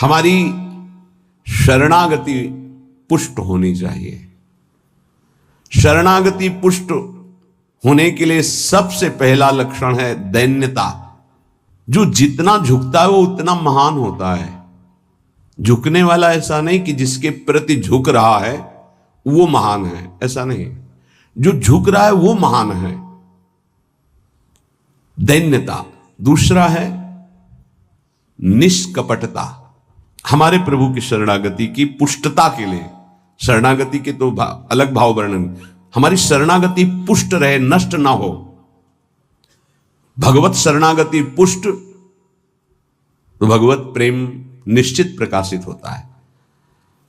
हमारी शरणागति पुष्ट होनी चाहिए। शरणागति पुष्ट होने के लिए सबसे पहला लक्षण है दैन्यता। जो जितना झुकता है वो उतना महान होता है। झुकने वाला ऐसा नहीं कि जिसके प्रति झुक रहा है वो महान है, ऐसा नहीं। जो झुक रहा है वो महान है, दैन्यता। दूसरा है निष्कपटता। हमारे प्रभु की शरणागति की पुष्टता के लिए, शरणागति के तो अलग भाव वर्णन, हमारी शरणागति पुष्ट रहे, नष्ट ना हो। भगवत शरणागति पुष्ट तो भगवत प्रेम निश्चित प्रकाशित होता है।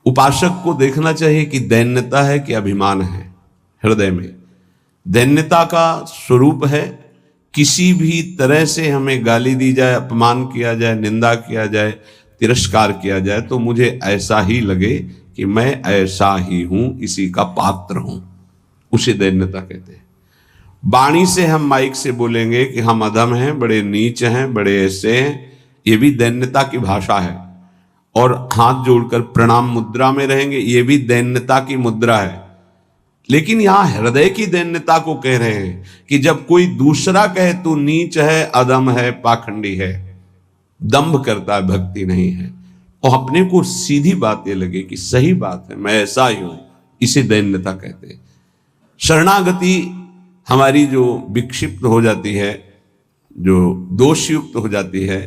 उपासक को देखना चाहिए कि दैन्यता है कि अभिमान है हृदय में। दैन्यता का स्वरूप है किसी भी तरह से हमें गाली दी जाए, अपमान किया जाए, निंदा किया जाए, तिरस्कार किया जाए तो मुझे ऐसा ही लगे कि मैं ऐसा ही हूं, इसी का पात्र हूं। उसे दैन्यता कहते हैं। वाणी से हम माइक से बोलेंगे कि हम अधम हैं, बड़े नीच हैं, बड़े ऐसे हैं, ये भी दैन्यता की भाषा है। और हाथ जोड़कर प्रणाम मुद्रा में रहेंगे, ये भी दैन्यता की मुद्रा है। लेकिन यहां हृदय की दैन्यता को कह रहे हैं कि जब कोई दूसरा कहे तू नीच है, अधम है, पाखंडी है, दंभ करता है, भक्ति नहीं है, और अपने को सीधी बात ये लगे कि सही बात है, मैं ऐसा ही हूं, इसे दैन्यता कहते हैं। शरणागति हमारी जो विक्षिप्त हो जाती है, जो दोषयुक्त हो जाती है,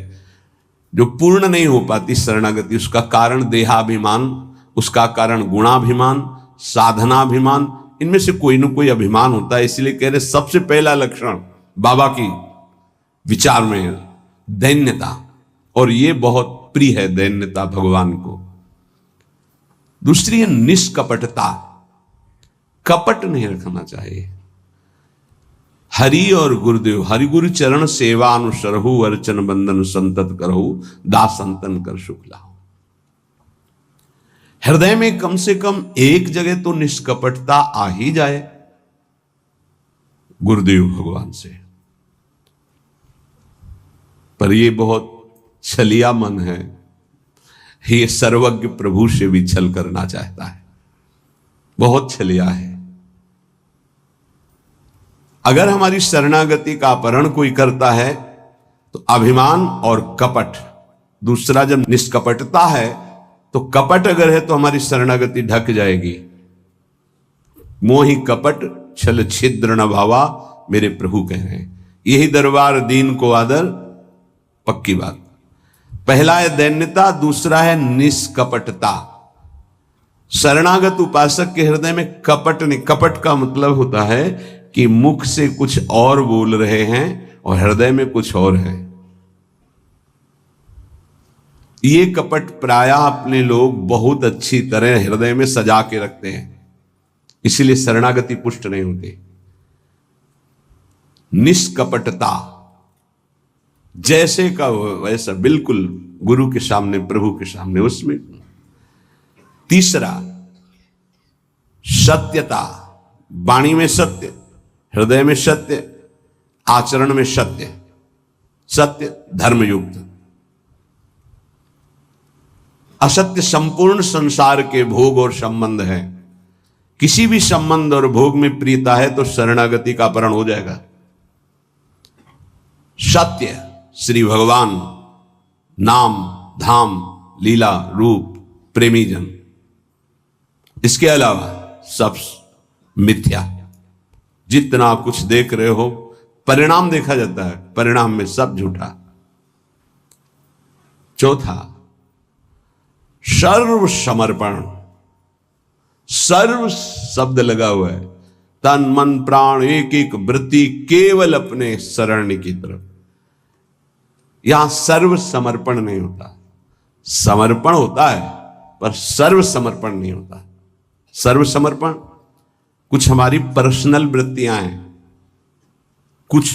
जो पूर्ण नहीं हो पाती शरणागति, उसका कारण देहाभिमान, उसका कारण गुणाभिमान, साधनाभिमान, इनमें से कोई न कोई अभिमान होता है। इसलिए कह रहे सबसे पहला लक्षण बाबा की विचार में है दैन्यता, और ये बहुत प्रिय है दैन्यता भगवान को। दूसरी है निष्कपटता। कपट नहीं रखना चाहिए। हरि और गुरुदेव, हरि गुरु चरण सेवा अनुसरहु, अर्चन बंदन संतत करहु, दास संतन कर शुक्ला। हृदय में कम से कम एक जगह तो निष्कपटता आ ही जाए गुरुदेव भगवान से। पर ये बहुत छलिया मन है, ये सर्वज्ञ प्रभु से भी छल करना चाहता है, बहुत छलिया है। अगर हमारी शरणागति का अपहरण कोई करता है तो अभिमान और कपट। दूसरा जब निष्कपटता है तो कपट अगर है तो हमारी शरणागति ढक जाएगी। मोहि कपट छल छिद्र न भावा, मेरे प्रभु कह रहे हैं। यही दरबार दीन को आदर, पक्की बात। पहला है दैन्यता, दूसरा है निष्कपटता। शरणागत उपासक के हृदय में कपट नहीं। कपट का मतलब होता है कि मुख से कुछ और बोल रहे हैं और हृदय में कुछ और है। ये कपट प्रायः अपने लोग बहुत अच्छी तरह हृदय में सजा के रखते हैं, इसीलिए शरणागति पुष्ट नहीं होती। निष्कपटता जैसे का वैसा, बिल्कुल गुरु के सामने, प्रभु के सामने, उसमें। तीसरा सत्यता। वाणी में सत्य, हृदय में सत्य, आचरण में सत्य, सत्य धर्मयुक्त। असत्य संपूर्ण संसार के भोग और संबंध है। किसी भी संबंध और भोग में प्रियता है तो शरणागति का अपहरण हो जाएगा। सत्य श्री भगवान, नाम, धाम, लीला, रूप, प्रेमी जन। इसके अलावा सब मिथ्या। जितना कुछ देख रहे हो परिणाम देखा जाता है, परिणाम में सब झूठा। चौथा सर्व समर्पण। सर्व शब्द लगा हुआ है, तन मन प्राण एक एक वृत्ति केवल अपने शरण की तरफ। यहां सर्व समर्पण नहीं होता। समर्पण होता है पर सर्व समर्पण नहीं होता। सर्व समर्पण कुछ हमारी पर्सनल वृत्तियां हैं, कुछ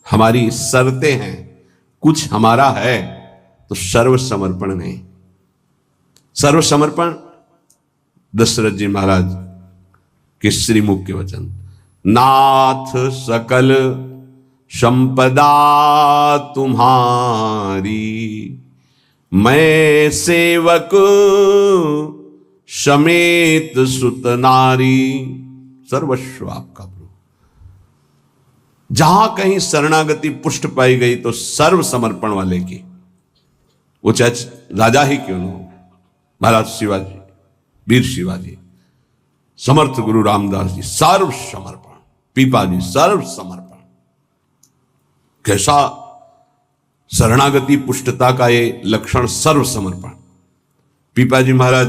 हमारी शर्तें हैं, कुछ हमारा है, तो सर्व समर्पण नहीं। सर्व समर्पण दशरथ जी महाराज के श्रीमुख के वचन, नाथ सकल संपदा तुम्हारी, मैं सेवक समेत सुत नारी, सर्वस्व आपका प्रभु। जहां कहीं शरणागति पुष्ट पाई गई तो सर्व समर्पण वाले की, वो चाहे राजा ही क्यों न हो, महाराज शिवाजी, वीर शिवाजी, समर्थ गुरु रामदास जी, सर्व समर्पण, पीपा जी सर्व समर्पण। कैसा शरणागति पुष्टता का ये लक्षण, सर्व समर्पण। पीपा जी महाराज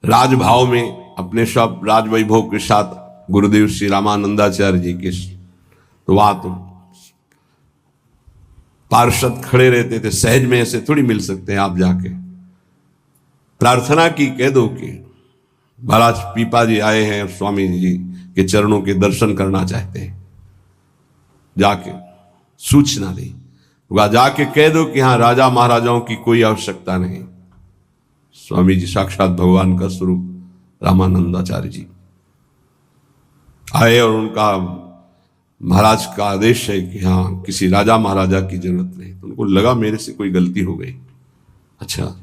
राजभाव में अपने सब राजवैभव के साथ गुरुदेव श्री रामानंदाचार्य जी के, तो वहां तो पार्षद खड़े रहते थे, सहज में ऐसे थोड़ी मिल सकते हैं। आप जाके प्रार्थना की, कह दो कि महाराज पीपा जी आए हैं और स्वामी जी के चरणों के दर्शन करना चाहते हैं, जाके सूचना दी, जाके कह दो कि हाँ राजा महाराजाओं की कोई आवश्यकता नहीं। स्वामी जी साक्षात भगवान का स्वरूप रामानंदाचार्य जी आए और उनका महाराज का आदेश है कि हाँ किसी राजा महाराजा की जरूरत नहीं। तो उनको लगा मेरे से कोई गलती हो गई। अच्छा,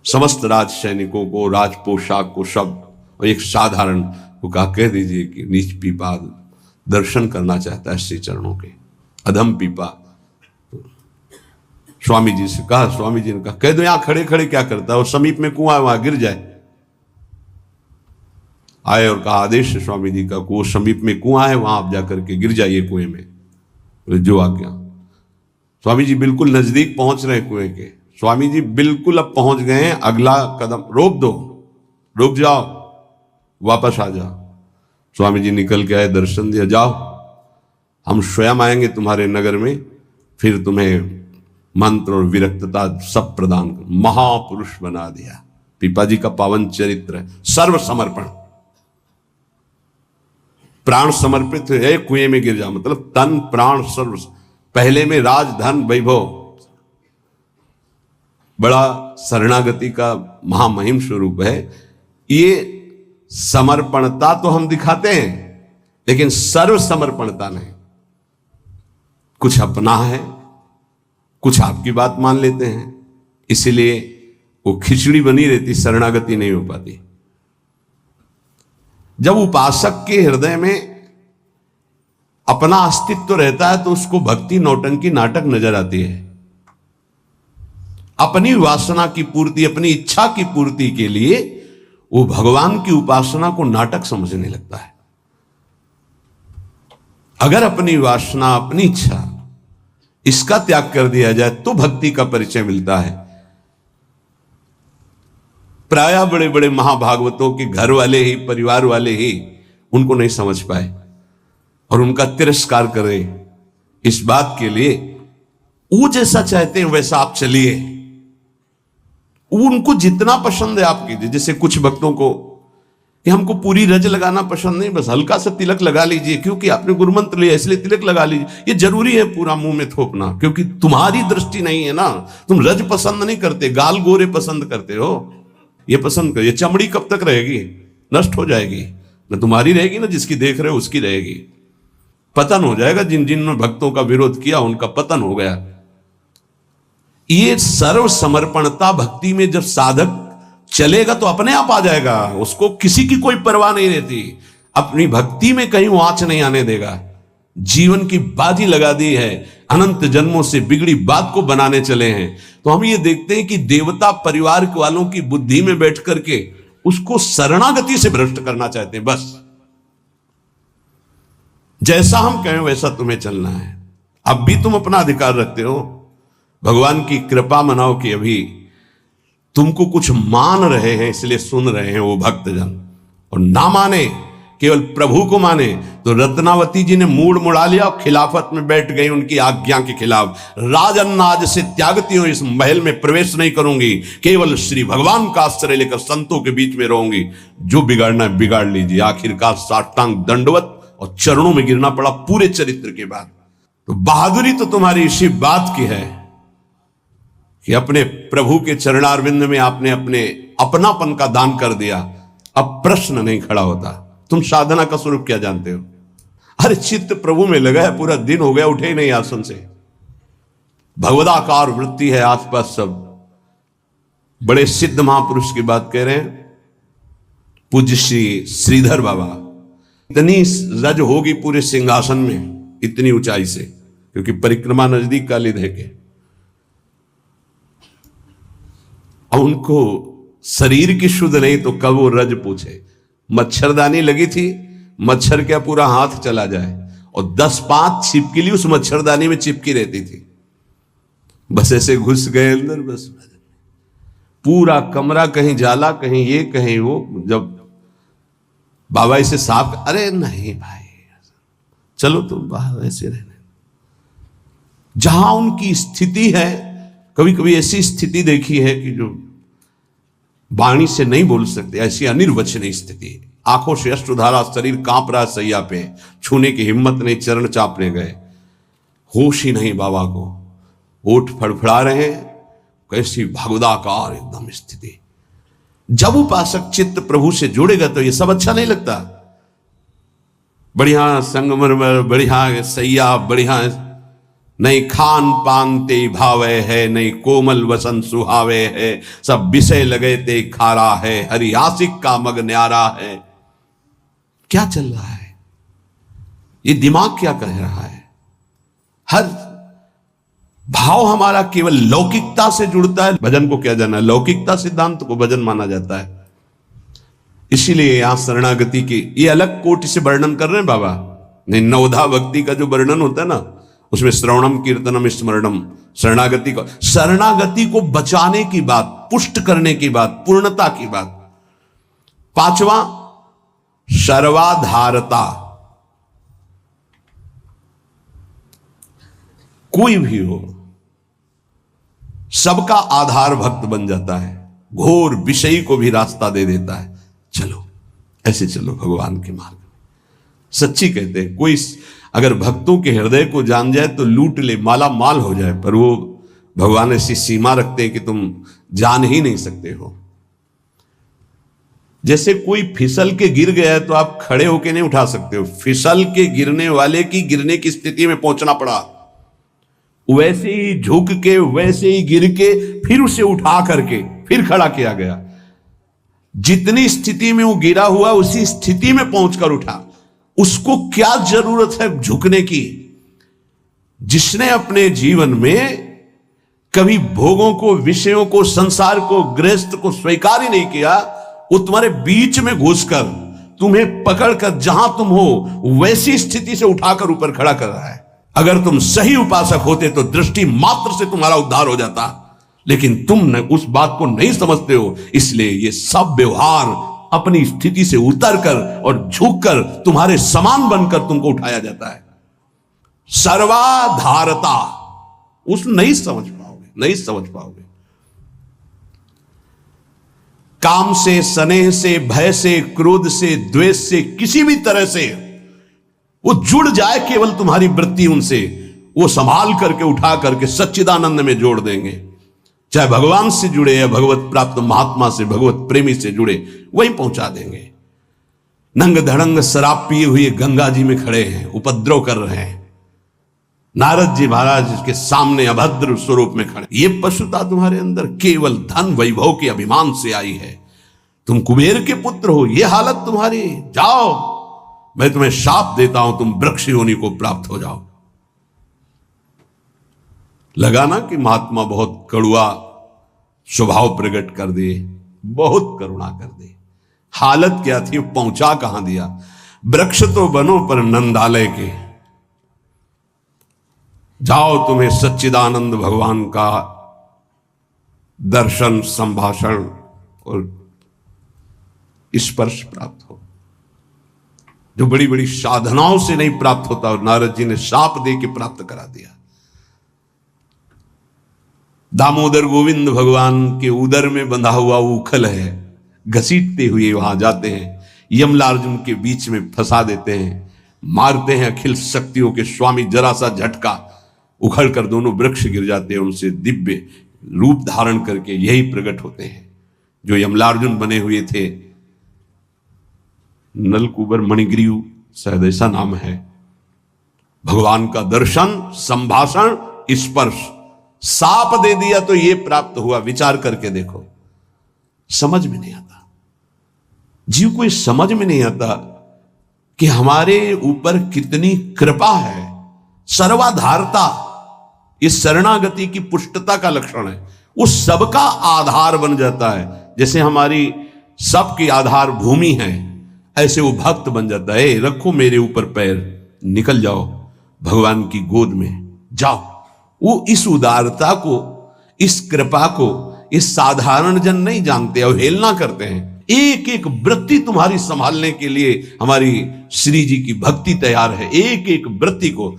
समस्त राज सैनिकों को, राज पोशाक को, सब, और एक साधारण को कहा कह दीजिए कि नीच पीपा दर्शन करना चाहता है श्री चरणों के। अधम पीपा स्वामी जी से कहा, स्वामी जी ने कहा कह दो यहां खड़े खड़े क्या करता है, और समीप में कुआं है वहां गिर जाए। आए और कहा आदेश है स्वामी जी का, वो समीप में कुआं है वहां आप जाकर के गिर जाइए कुएं में, तो जो आज्ञा। स्वामी जी बिल्कुल नजदीक पहुंच रहे कुएं के, स्वामी जी बिल्कुल अब पहुंच गए हैं, अगला कदम रोक दो, रुक जाओ, वापस आ जाओ। स्वामी जी निकल के आए, दर्शन दिया, जाओ हम स्वयं आएंगे तुम्हारे नगर में, फिर तुम्हें मंत्र और विरक्तता सब प्रदान कर। महापुरुष बना दिया। पीपा जी का पावन चरित्र, सर्व समर्पण, प्राण समर्पित है, कुएं में गिर जा, मतलब तन प्राण सर्व। पहले में राज धन वैभव, बड़ा शरणागति का महामहिम स्वरूप है। ये समर्पणता तो हम दिखाते हैं, लेकिन सर्व समर्पणता नहीं। कुछ अपना है, कुछ आपकी बात मान लेते हैं, इसीलिए वो खिचड़ी बनी रहती, शरणागति नहीं हो पाती। जब उपासक के हृदय में अपना अस्तित्व रहता है तो उसको भक्ति नौटंकी नाटक नजर आती है। अपनी वासना की पूर्ति, अपनी इच्छा की पूर्ति के लिए वो भगवान की उपासना को नाटक समझने लगता है। अगर अपनी वासना, अपनी इच्छा, इसका त्याग कर दिया जाए तो भक्ति का परिचय मिलता है। प्रायः बड़े बड़े महाभागवतों के घर वाले ही, परिवार वाले ही उनको नहीं समझ पाए और उनका तिरस्कार करें। इस बात के लिए वो जैसा चाहते हैं वैसा आप चलिए, उनको जितना पसंद है आप कीजिए। जैसे कुछ भक्तों को कि हमको पूरी रज लगाना पसंद नहीं, बस हल्का सा तिलक लगा लीजिए, क्योंकि आपने गुरुमंत्र लिया इसलिए तिलक लगा लीजिए। ये जरूरी है पूरा मुंह में थोपना, क्योंकि तुम्हारी दृष्टि नहीं है ना, तुम रज पसंद नहीं करते, गाल गोरे पसंद करते हो। ये पसंद कर, ये चमड़ी कब तक रहेगी, नष्ट हो जाएगी, न तुम्हारी रहेगी ना जिसकी देख रहे हो उसकी रहेगी। पतन हो जाएगा, जिन जिन भक्तों का विरोध किया उनका पतन हो गया। ये सर्व समर्पणता भक्ति में जब साधक चलेगा तो अपने आप आ जाएगा, उसको किसी की कोई परवाह नहीं रहती। अपनी भक्ति में कहीं वो आंच नहीं आने देगा। जीवन की बाजी लगा दी है, अनंत जन्मों से बिगड़ी बात को बनाने चले हैं। तो हम ये देखते हैं कि देवता परिवार वालों की बुद्धि में बैठ करके उसको शरणागति से भ्रष्ट करना चाहते हैं। बस जैसा हम कहें वैसा तुम्हें चलना है। अब भी तुम अपना अधिकार रखते हो, भगवान की कृपा मनाओ कि अभी तुमको कुछ मान रहे हैं इसलिए सुन रहे हैं वो भक्तजन, और ना माने, केवल प्रभु को माने तो रत्नावती जी ने मूड मुड़ा लिया और खिलाफत में बैठ गई उनकी आज्ञा के खिलाफ। राजन्नाज से त्यागती हूं, इस महल में प्रवेश नहीं करूंगी, केवल श्री भगवान का आश्रय लेकर संतों के बीच में रहूंगी। जो बिगाड़ना है बिगाड़ लीजिए। आखिरकार साष्टांग दंडवत और चरणों में गिरना पड़ा पूरे चरित्र के बाद। तो बहादुरी तो तुम्हारी इसी बात की है कि अपने प्रभु के चरणारविंद में आपने अपने अपनापन का दान कर दिया। अब प्रश्न नहीं खड़ा होता, तुम साधना का स्वरूप क्या जानते हो? अरे चित्त प्रभु में लगा है, पूरा दिन हो गया उठे ही नहीं आसन से, भगवदाकार वृत्ति है आसपास सब, बड़े सिद्ध महापुरुष की बात कह रहे हैं, पूज्य श्री श्रीधर बाबा। इतनी रज होगी पूरे सिंहासन में, इतनी ऊंचाई से, क्योंकि परिक्रमा नजदीक काली दे के। अब उनको शरीर की शुद्ध नहीं तो कब वो रज पूछे। मच्छरदानी लगी थी, मच्छर क्या पूरा हाथ चला जाए, और 10-5 छिपकली उस मच्छरदानी में चिपकी रहती थी। बस ऐसे घुस गए अंदर, बस पूरा कमरा कहीं जाला, कहीं ये कहीं वो। जब बाबा इसे साफ, अरे नहीं भाई चलो तुम बाहर ऐसे रहने। जहां उनकी स्थिति है, कभी कभी ऐसी स्थिति देखी है कि जो वाणी से नहीं बोल सकते, ऐसी अनिर्वचनीय स्थिति। आंखों से अश्रुधारा, शरीर कांप रहा सैया पे, छूने की हिम्मत नहीं, चरण चापने गए, होश ही नहीं बाबा को, होठ फड़फड़ा रहे, कैसी भगवदाकार एकदम स्थिति। जब उपासक चित्त प्रभु से जुड़ेगा तो ये सब अच्छा नहीं लगता। बढ़िया संगमरमर, बढ़िया सैया, बढ़िया नहीं खान पान ते भावे है, नहीं कोमल वसन सुहावे है, सब विषय लगे ते खारा है, हरि आशिक का मग न्यारा है। क्या चल रहा है? ये दिमाग क्या कह रहा है? हर भाव हमारा केवल लौकिकता से जुड़ता है। भजन को क्या जाना, लौकिकता सिद्धांत को भजन माना जाता है। इसीलिए यहां शरणागति की ये अलग कोटि से वर्णन कर रहे हैं बाबा। नहीं, नवधा भक्ति का जो वर्णन होता है ना, उसमें श्रवणम कीर्तनम स्मरणम, शरणागति को बचाने की बात, पुष्ट करने की बात, पूर्णता की बात। 5वां सर्वाधारता। कोई भी हो, सबका आधार भक्त बन जाता है, घोर विषयी को भी रास्ता दे देता है। चलो ऐसे चलो भगवान के मार्ग में। सच्ची कहते हैं, कोई अगर भक्तों के हृदय को जान जाए तो लूट ले, माला माल हो जाए, पर वो भगवान ऐसी सीमा रखते हैं कि तुम जान ही नहीं सकते हो। जैसे कोई फिसल के गिर गया है तो आप खड़े होके नहीं उठा सकते हो, फिसल के गिरने वाले की गिरने की स्थिति में पहुंचना पड़ा, वैसे ही झुक के, वैसे ही गिर के, फिर उसे उठा करके फिर खड़ा किया गया। जितनी स्थिति में वो गिरा हुआ, उसी स्थिति में पहुंचकर उठा। उसको क्या जरूरत है झुकने की? जिसने अपने जीवन में कभी भोगों को, विषयों को, संसार को, गृहस्थ को स्वीकार ही नहीं किया, वो तुम्हारे बीच में घुसकर तुम्हें पकड़कर जहां तुम हो वैसी स्थिति से उठाकर ऊपर खड़ा कर रहा है। अगर तुम सही उपासक होते तो दृष्टि मात्र से तुम्हारा उद्धार हो जाता, लेकिन तुम उस बात को नहीं समझते हो। इसलिए ये सब व्यवहार अपनी स्थिति से उतरकर और झुककर तुम्हारे समान बनकर तुमको उठाया जाता है। सर्वाधारता, उस नहीं समझ पाओगे, नहीं समझ पाओगे। काम से, स्नेह से, भय से, क्रोध से, द्वेष से, किसी भी तरह से वो जुड़ जाए केवल तुम्हारी वृत्ति उनसे, वो संभाल करके उठा करके सच्चिदानंद में जोड़ देंगे। चाहे भगवान से जुड़े या भगवत प्राप्त महात्मा से, भगवत प्रेमी से जुड़े, वहीं पहुंचा देंगे। नंग धड़ंग शराब पिए हुए गंगा जी में खड़े हैं, उपद्रव कर रहे हैं, नारद जी महाराज के सामने अभद्र स्वरूप में खड़े। ये पशुता तुम्हारे अंदर केवल धन वैभव के अभिमान से आई है। तुम कुबेर के पुत्र हो, ये हालत तुम्हारी। जाओ, मैं तुम्हें शाप देता हूं, तुम वृक्ष योनि को प्राप्त हो जाओ। लगा ना कि महात्मा बहुत कड़ुआ स्वभाव प्रकट कर दे, बहुत करुणा कर दे। हालत क्या थी, पहुंचा कहां दिया। वृक्ष तो बनो पर नंदालय के, जाओ तुम्हें सच्चिदानंद भगवान का दर्शन, संभाषण और स्पर्श प्राप्त हो, जो बड़ी बड़ी साधनाओं से नहीं प्राप्त होता। और नारद जी ने शाप दे के प्राप्त करा दिया। दामोदर गोविंद भगवान के उदर में बंधा हुआ उखल है, घसीटते हुए वहां जाते हैं, यमलार्जुन के बीच में फंसा देते हैं, मारते हैं अखिल शक्तियों के स्वामी। जरा सा झटका, उखड़ कर दोनों वृक्ष गिर जाते हैं। उनसे दिव्य रूप धारण करके यही प्रकट होते हैं जो यमलार्जुन बने हुए थे। नलकुबर मणिग्रीव शायद ऐसा नाम है। भगवान का दर्शन, संभाषण, स्पर्श, साप दे दिया तो ये प्राप्त हुआ। विचार करके देखो, समझ में नहीं आता। जीव को ये समझ में नहीं आता कि हमारे ऊपर कितनी कृपा है। सर्वाधारता, इस शरणागति की पुष्टता का लक्षण है। वो सबका आधार बन जाता है। जैसे हमारी सबकी आधार भूमि है, ऐसे वो भक्त बन जाता है। रखो मेरे ऊपर पैर, निकल जाओ भगवान की गोद में जाओ। वो इस उदारता को, इस कृपा को इस साधारण जन नहीं जानते, अवहेलना करते हैं। एक एक वृत्ति तुम्हारी संभालने के लिए हमारी श्री जी की भक्ति तैयार है। एक एक वृत्ति को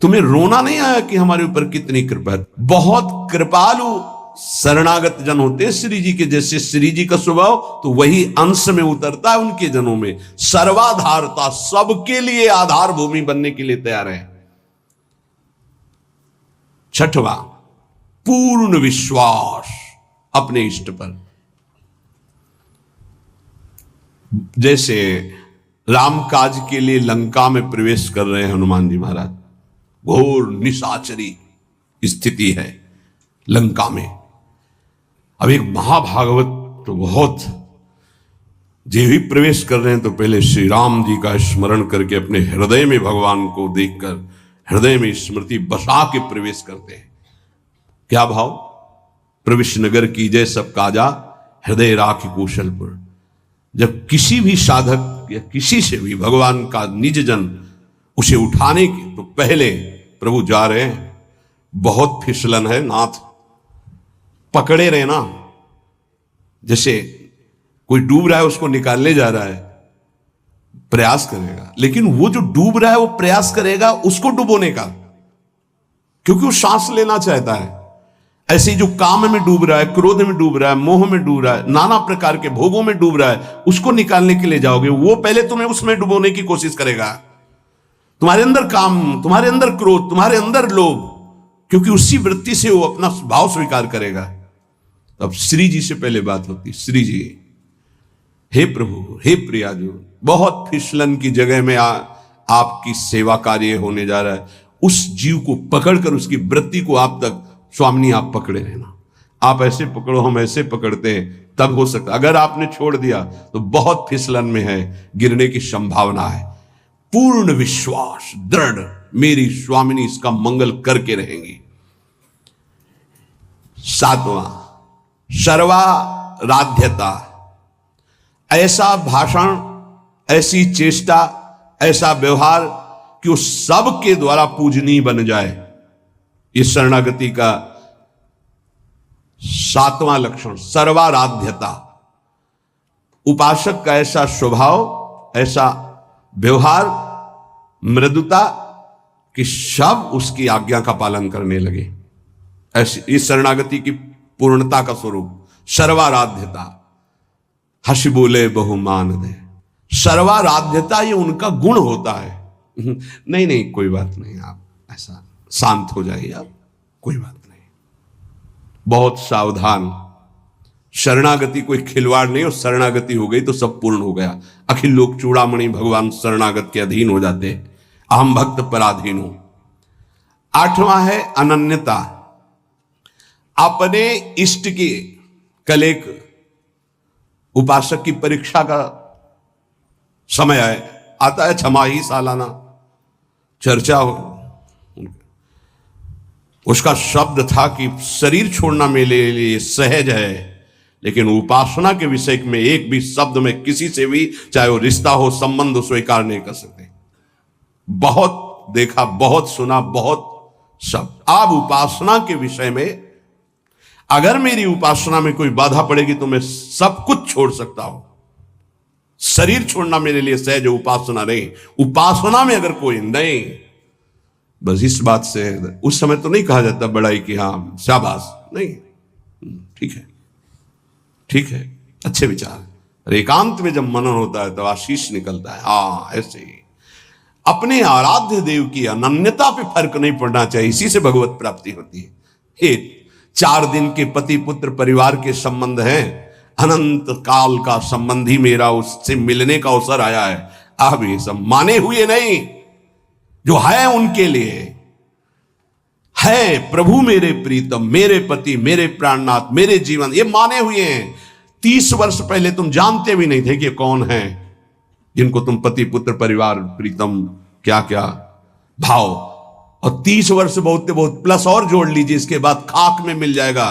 तुम्हें रोना नहीं आया कि हमारे ऊपर कितनी कृपा है। बहुत कृपालु शरणागत जन होते हैं श्री जी के। जैसे श्री जी का स्वभाव तो वही अंश में उतरता है उनके जनों में। सर्वाधारता, सबके लिए आधार भूमि बनने के लिए तैयार है। छठवां, पूर्ण विश्वास अपने इष्ट पर। जैसे राम काज के लिए लंका में प्रवेश कर रहे हैं हनुमान जी महाराज, घोर निशाचरी स्थिति है लंका में। अब एक महाभागवत तो बहुत, जे भी प्रवेश कर रहे हैं तो पहले श्री राम जी का स्मरण करके अपने हृदय में भगवान को देखकर हृदय में स्मृति बसा के प्रवेश करते हैं। क्या भाव? प्रविश नगर की जय सब काजा, हृदय राख कौशलपुर। जब किसी भी साधक या किसी से भी भगवान का निज जन उसे उठाने के तो पहले प्रभु जा रहे हैं, बहुत फिसलन है नाथ, पकड़े रहना। जैसे कोई डूब रहा है उसको निकालने जा रहा है, प्रयास करेगा, लेकिन वो जो डूब रहा है वो प्रयास करेगा उसको डुबोने का, क्योंकि वो सांस लेना चाहता है। ऐसे ही जो काम में डूब रहा है, क्रोध में डूब रहा है, मोह में डूब रहा है, नाना प्रकार के भोगों में डूब रहा है, उसको निकालने के लिए जाओगे, वो पहले तुम्हें उसमें डुबोने की कोशिश करेगा। तुम्हारे अंदर काम, तुम्हारे अंदर क्रोध, तुम्हारे अंदर लोभ, क्योंकि उसी वृत्ति से वो अपना भाव स्वीकार करेगा। अब श्री जी से पहले बात होती, श्री जी, हे प्रभु, हे प्रियाजू, बहुत फिसलन की जगह में आपकी सेवा कार्य होने जा रहा है। उस जीव को पकड़कर उसकी वृत्ति को आप तक, स्वामिनी आप पकड़े रहना। आप ऐसे पकड़ो, हम ऐसे पकड़ते हैं, तब हो सकता। अगर आपने छोड़ दिया तो बहुत फिसलन में है, गिरने की संभावना है। पूर्ण विश्वास, दृढ़, मेरी स्वामिनी इसका मंगल करके रहेंगी। सातवां, सर्वाराध्यता। ऐसा भाषण, ऐसी चेष्टा, ऐसा व्यवहार कि वो सबके द्वारा पूजनीय बन जाए। इस शरणागति का सातवां लक्षण, सर्वाराध्यता। उपासक का ऐसा स्वभाव, ऐसा व्यवहार, मृदुता कि सब उसकी आज्ञा का पालन करने लगे। ऐसी इस शरणागति की पूर्णता का स्वरूप सर्वाराध्यता। हंस बोले बहुमान दे। सर्वाराध्यता ये उनका गुण होता है। नहीं नहीं, कोई बात नहीं, आप ऐसा शांत हो जाइए, आप कोई बात नहीं। बहुत सावधान। शरणागति कोई खिलवाड़ नहीं, और शरणागति हो गई तो सब पूर्ण हो गया। अखिल लोक चूड़ामणि भगवान शरणागत के अधीन हो जाते। अहम भक्त पराधीन हूं। आठवां है अनन्यता। अपने इष्ट की, कल एक उपासक की परीक्षा का समय आता है, छमाही सालाना चर्चा हो। उसका शब्द था कि शरीर छोड़ना मेरे लिए सहज है, लेकिन उपासना के विषय में एक भी शब्द में किसी से भी, चाहे वो रिश्ता हो, संबंध हो, स्वीकार नहीं कर सकते। बहुत देखा, बहुत सुना, बहुत शब्द। आप उपासना के विषय में, अगर मेरी उपासना में कोई बाधा पड़ेगी तो मैं सब कुछ छोड़ सकता हूं। शरीर छोड़ना मेरे लिए सहज, उपासना नहीं। उपासना में अगर कोई नहीं, बस इस बात से उस समय तो नहीं कहा जाता बड़ाई कि हाँ शाबाश, नहीं, ठीक है, ठीक है, अच्छे विचार। एकांत में जब मनन होता है तो आशीष निकलता है। हाँ, ऐसे ही अपने आराध्य देव की अनन्यता पे फर्क नहीं पड़ना चाहिए, इसी से भगवत प्राप्ति होती है। हे 4 दिन के पति पुत्र परिवार के संबंध हैं, अनंत काल का संबंधी मेरा उससे मिलने का अवसर आया है। अब ये सब माने हुए नहीं, जो है उनके लिए है। प्रभु मेरे प्रीतम, मेरे पति, मेरे प्राणनाथ, मेरे जीवन, ये माने हुए हैं। 30 वर्ष पहले तुम जानते भी नहीं थे कि कौन है, जिनको तुम पति पुत्र परिवार प्रीतम क्या क्या भाव, और 30 वर्ष बहुत बहुत प्लस और जोड़ लीजिए, इसके बाद खाक में मिल जाएगा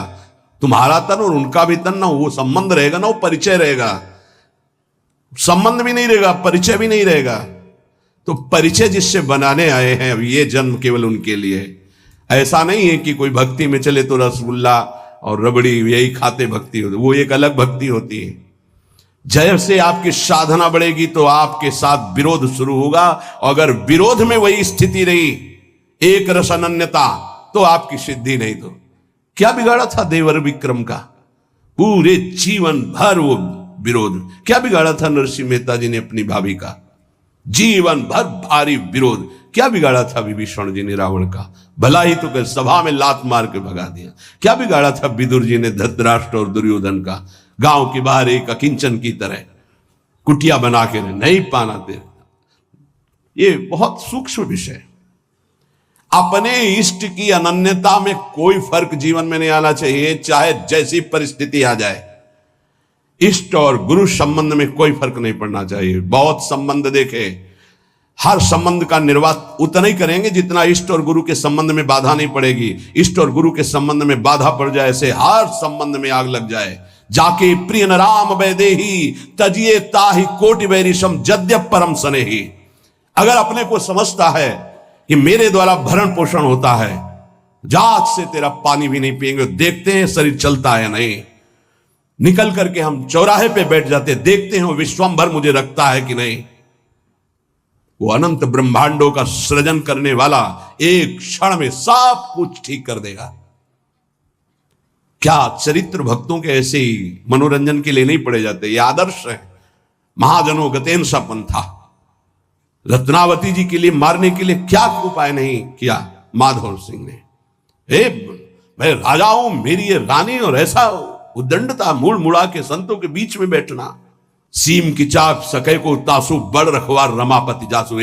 तुम्हारा तन और उनका भी तन। ना वो संबंध रहेगा ना वो परिचय रहेगा, संबंध भी नहीं रहेगा, परिचय भी नहीं रहेगा। तो परिचय जिससे बनाने आए हैं अब ये जन्म केवल उनके लिए। ऐसा नहीं है कि कोई भक्ति में चले तो रसगुल्ला और रबड़ी यही खाते भक्ति होती, वो एक अलग भक्ति होती है। जैसे आपकी साधना बढ़ेगी तो आपके साथ विरोध शुरू होगा, और अगर विरोध में वही स्थिति रही एक रस अनन्यता तो आपकी सिद्धि नहीं। तो क्या बिगाड़ा था देवर विक्रम का, पूरे जीवन भर वो विरोध। क्या बिगाड़ा था नरसिंह मेहता जी ने अपनी भाभी का, जीवन भर भारी विरोध। क्या बिगाड़ा था विभीषण जी ने रावण का, भला ही तो कर सभा में लात मार के भगा दिया। क्या बिगाड़ा था विदुर जी ने धृतराष्ट्र और दुर्योधन का, गांव के बाहर एक अकिंचन की तरह कुटिया बना के नहीं पाना दे। ये बहुत सूक्ष्म विषय। अपने इष्ट की अनन्यता में कोई फर्क जीवन में नहीं आना चाहिए, चाहे जैसी परिस्थिति आ जाए। इष्ट और गुरु संबंध में कोई फर्क नहीं पड़ना चाहिए। बहुत संबंध देखे, हर संबंध का निर्वाह उतना ही करेंगे जितना इष्ट और गुरु के संबंध में बाधा नहीं पड़ेगी। इष्ट और गुरु के संबंध में बाधा पड़ जाए ऐसे हर संबंध में आग लग जाए। जाके प्रिय न राम वैदेही तजिए ताहि कोटि वैरिशम जद्यप परम सनेही। अगर अपने को समझता है कि मेरे द्वारा भरण पोषण होता है, जात से तेरा पानी भी नहीं पिएंगे, देखते हैं शरीर चलता है नहीं। निकल करके हम चौराहे पे बैठ जाते, देखते हैं वो विश्वंभर मुझे रखता है कि नहीं। वो अनंत ब्रह्मांडों का सृजन करने वाला एक क्षण में सब कुछ ठीक कर देगा। क्या चरित्र भक्तों के ऐसे ही मनोरंजन के लिए नहीं पड़े जाते, ये आदर्श है। महाजनों गतेन सा पंथा, रत्नावती जी के लिए मारने के लिए क्या उपाय नहीं किया माधव सिंह ने। मैं राजा हूं, मेरी ये रानी, और ऐसा उद्दंडता मुड़ मुड़ा के संतों के बीच में बैठना। सीम की चाक सके को तासु बड़ रखवार रमापति जासु।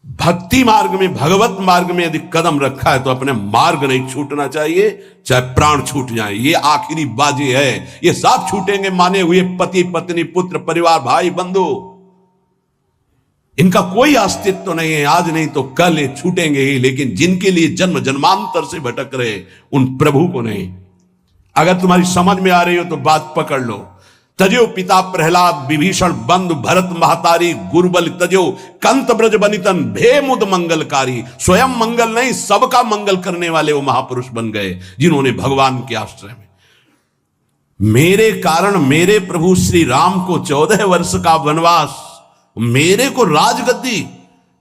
भक्ति मार्ग में, भगवत मार्ग में यदि कदम रखा है तो अपने मार्ग नहीं छूटना चाहिए, चाहे प्राण छूट जाए। ये आखिरी बाजी है, ये सब छूटेंगे माने हुए पति पत्नी पुत्र परिवार भाई बंधु, इनका कोई अस्तित्व तो नहीं है। आज नहीं तो कल ये छूटेंगे ही, लेकिन जिनके लिए जन्म जन्मांतर से भटक रहे उन प्रभु को नहीं। अगर तुम्हारी समझ में आ रही हो तो बात पकड़ लो। तजो पिता प्रहलाद विभीषण बंधु भरत महतारी गुरुबल तजो कंत ब्रज बनितन भे मुद मंगलकारी। स्वयं मंगल नहीं, सबका मंगल करने वाले वो महापुरुष बन गए जिन्होंने भगवान के आश्रय में मेरे कारण मेरे प्रभु श्री राम को 14 वर्ष का वनवास, मेरे को राजगद्दी,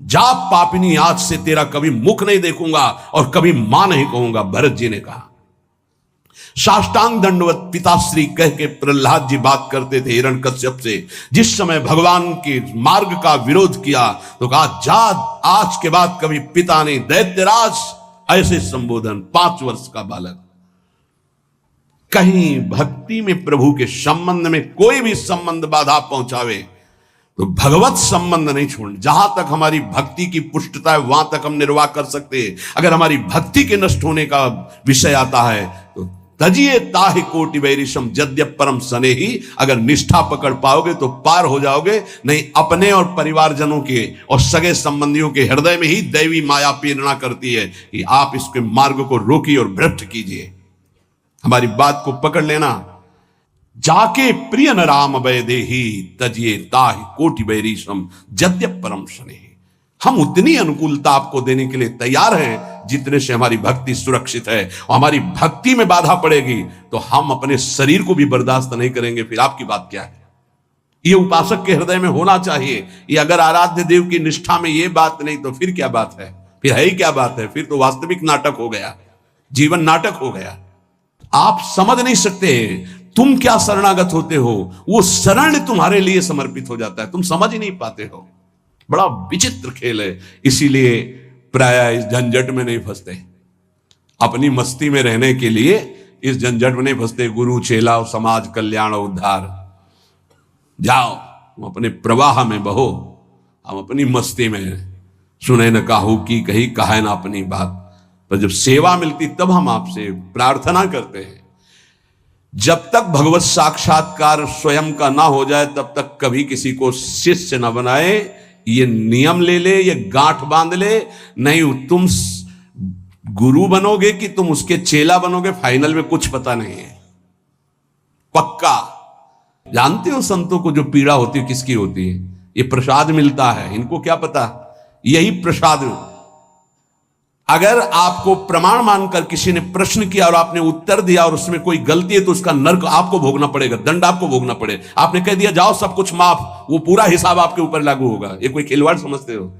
जा पापिनी आज से तेरा कभी मुख नहीं देखूंगा और कभी मां नहीं कहूंगा, भरत जी ने कहा। साष्टांग दंडवत पिताश्री कह के प्रहलाद जी बात करते थे हिरण्यकश्यप से। जिस समय भगवान के मार्ग का विरोध किया तो कहा जा आज के बाद कभी पिता नहीं, दैत्यराज, ऐसे संबोधन। 5 वर्ष का बालक। कहीं भक्ति में प्रभु के संबंध में कोई भी संबंध बाधा पहुंचावे तो भगवत संबंध नहीं छोड़। जहां तक हमारी भक्ति की पुष्टता है वहां तक हम निर्वाह कर सकते हैं। अगर हमारी भक्ति के नष्ट होने का विषय आता है तो तजिए ताहि कोटि वैरिशम जद्यप परम सनेही। अगर निष्ठा पकड़ पाओगे तो पार हो जाओगे, नहीं अपने और परिवारजनों के और सगे संबंधियों के हृदय में ही दैवी माया प्रेरणा करती है कि आप इसके मार्ग को रोकिए और भ्रष्ट कीजिए। हमारी बात को पकड़ लेना। जाके प्रिय न राम वैदेही तजिए ताहि कोटि वैरिशम जद्यप परम सनेही। हम उतनी अनुकूलता आपको देने के लिए तैयार हैं जितने से हमारी भक्ति सुरक्षित है। और हमारी भक्ति में बाधा पड़ेगी तो हम अपने शरीर को भी बर्दाश्त नहीं करेंगे, फिर आपकी बात क्या है। ये उपासक के हृदय में होना चाहिए। ये अगर आराध्य देव की निष्ठा में ये बात नहीं तो फिर क्या बात है, फिर है ही क्या बात है। फिर तो वास्तविक नाटक हो गया, जीवन नाटक हो गया। आप समझ नहीं सकते तुम क्या शरणागत होते हो, वो शरण तुम्हारे लिए समर्पित हो जाता है, तुम समझ ही नहीं पाते हो। बड़ा विचित्र खेल है। इसीलिए प्राय इस झंझट में नहीं फंसते, अपनी मस्ती में रहने के लिए इस झंझट में नहीं फंसते। गुरु चेला और समाज कल्याण और उद्धार, जाओ तुम अपने प्रवाह में बहो, हम अपनी मस्ती में सुने न काहू की कही कहे ना अपनी बात। पर जब सेवा मिलती तब हम आपसे प्रार्थना करते हैं। जब तक भगवत साक्षात्कार स्वयं का ना हो जाए तब तक कभी किसी को शिष्य न बनाए। ये नियम ले ले, ये गांठ बांध ले। नहीं तुम गुरु बनोगे कि तुम उसके चेला बनोगे, फाइनल में कुछ पता नहीं है पक्का। जानते हो संतों को जो पीड़ा होती है किसकी होती है? ये प्रसाद मिलता है, इनको क्या पता, यही प्रसाद। अगर आपको प्रमाण मानकर किसी ने प्रश्न किया और आपने उत्तर दिया और उसमें कोई गलती है तो उसका नर्क आपको भोगना पड़ेगा, दंड आपको भोगना पड़ेगा। आपने कह दिया जाओ सब कुछ माफ, वो पूरा हिसाब आपके ऊपर लागू होगा। ये कोई खिलवाड़ समझते हो?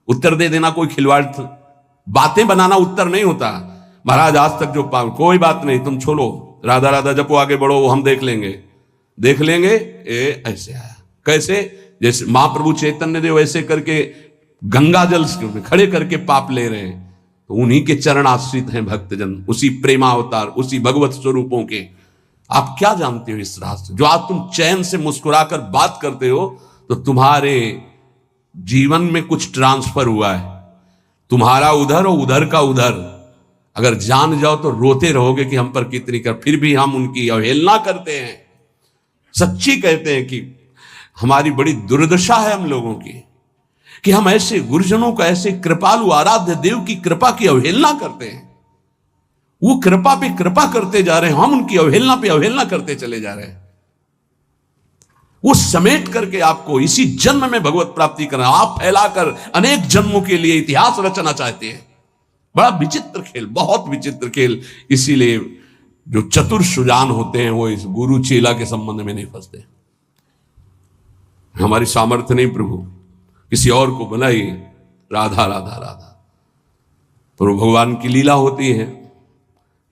उत्तर दे देना कोई खिलवाड़? बातें बनाना उत्तर नहीं होता। महाराज आज तक जो कोई बात नहीं, तुम छोड़ो, राधा राधा जपो, आगे बढ़ो, वो हम देख लेंगे। देख लेंगे ऐसे आया, कैसे? जैसे महाप्रभु चैतन्य देव ऐसे करके गंगा जल खड़े करके पाप ले रहे हैं, तो उन्हीं के चरण आश्रित हैं भक्तजन, उसी प्रेमावतार, उसी भगवत स्वरूपों के। आप क्या जानते हो इस रास्ते? जो आज तुम चैन से मुस्कुराकर बात करते हो तो तुम्हारे जीवन में कुछ ट्रांसफर हुआ है, तुम्हारा उधर और उधर का उधर। अगर जान जाओ तो रोते रहोगे कि हम पर कितनी कर, फिर भी हम उनकी अवहेलना करते हैं। सच्ची कहते हैं कि हमारी बड़ी दुर्दशा है हम लोगों की कि हम ऐसे गुरुजनों का, ऐसे कृपालु आराध्य देव की कृपा की अवहेलना करते हैं। वो कृपा पे कृपा करते जा रहे हैं, हम उनकी अवहेलना पे अवहेलना करते चले जा रहे हैं। वो समेट करके आपको इसी जन्म में भगवत प्राप्ति करना, आप फैलाकर अनेक जन्मों के लिए इतिहास रचना चाहते हैं। बड़ा विचित्र खेल, बहुत विचित्र खेल। इसीलिए जो चतुर सुजान होते हैं वो इस गुरु चेला के संबंध में नहीं फंसते। हमारी सामर्थ्य नहीं प्रभु, किसी और को बनाइए। राधा राधा राधा, तो भगवान की लीला होती है।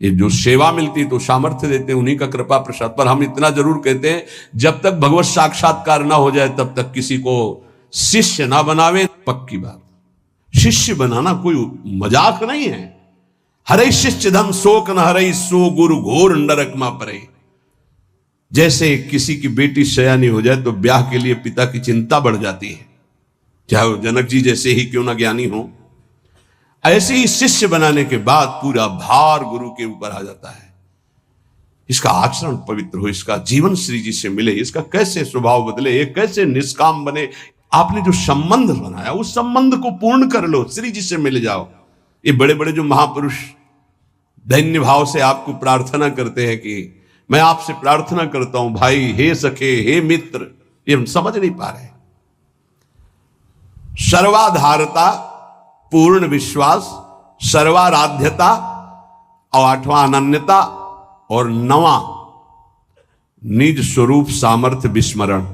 ये जो सेवा मिलती है तो सामर्थ्य देते हैं, उन्हीं का कृपा प्रसाद। पर हम इतना जरूर कहते हैं, जब तक भगवत साक्षात्कार ना हो जाए तब तक किसी को शिष्य ना बनावे। पक्की बात, शिष्य बनाना कोई मजाक नहीं है। हरे शिष्य धम शोक न हरे, सो गुरु घोर नरक मा परे। जैसे किसी की बेटी सयानी हो जाए तो ब्याह के लिए पिता की चिंता बढ़ जाती है, चाहे वो जनक जी जैसे ही क्यों ना ज्ञानी हो। ऐसे ही शिष्य बनाने के बाद पूरा भार गुरु के ऊपर आ जाता है। इसका आचरण पवित्र हो, इसका जीवन श्री जी से मिले, इसका कैसे स्वभाव बदले, ये कैसे निष्काम बने। आपने जो संबंध बनाया उस संबंध को पूर्ण कर लो, श्री जी से मिल जाओ। ये बड़े बड़े जो महापुरुष दैन्य भाव से आपको प्रार्थना करते हैं कि मैं आपसे प्रार्थना करता हूं भाई, हे सखे, हे मित्र, ये हम समझ नहीं पा रहे। सर्वाधारता, पूर्ण विश्वास, सर्वाराध्यता और आठवां अनन्यता और नवां निज स्वरूप सामर्थ्य विस्मरण।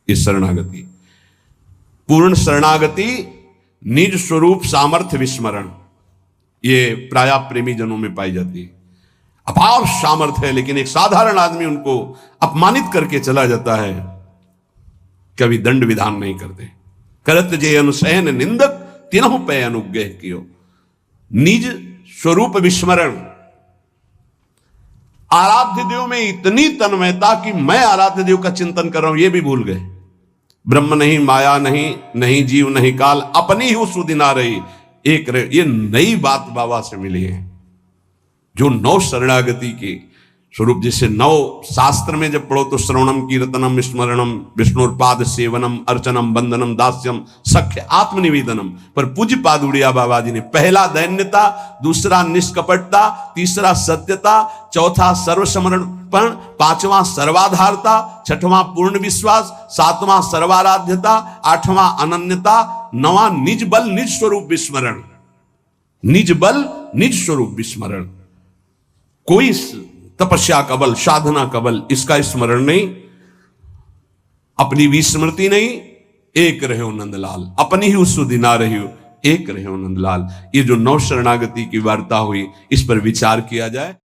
ये शरणागति, पूर्ण शरणागति, निज स्वरूप सामर्थ्य विस्मरण, ये प्राय प्रेमी जनों में पाई जाती है। अपार सामर्थ्य है लेकिन एक साधारण आदमी उनको अपमानित करके चला जाता है, कभी दंड विधान नहीं करते। करत जे अनुसैन निंदक तिनहु पे अनुग्रह कियो। निज स्वरूप विस्मरण, आराध्य देव में इतनी तन्मयता कि मैं आराध्य देव का चिंतन कर रहा हूं, यह भी भूल गए। ब्रह्म नहीं, माया नहीं, नहीं जीव नहीं काल, अपनी ही सुदिना रही एक रहे। ये नई बात बाबा से मिली है, जो नौ शरणागति के स्वरूप। जैसे नौ शास्त्र में जब पढ़ो तो श्रवणम कीर्तनम स्मरणम विष्णुपाद सेवनम अर्चनम वंदनम दास्यम सख्य आत्मनिवेदनम। पर पूज्य पाद उड़िया बाबा जी ने पहला दैन्यता, दूसरा निष्कपटता, तीसरा सत्यता, चौथा सर्वसमर्पण, पांचवां सर्वाधारता, छठवां पूर्ण विश्वास, सातवां सर्वाराध्यता, आठवां अनन्यता, नवां निज बल निज स्वरूप विस्मरण। निज बल निज स्वरूप विस्मरण। कोई तपस्या का बल, साधना का बल, इसका स्मरण नहीं, अपनी भी स्मृति नहीं। एक रहे हो नंदलाल, अपनी ही उस दिना रही हो, एक रहे हो नंदलाल। ये जो नौ शरणागति की वार्ता हुई, इस पर विचार किया जाए।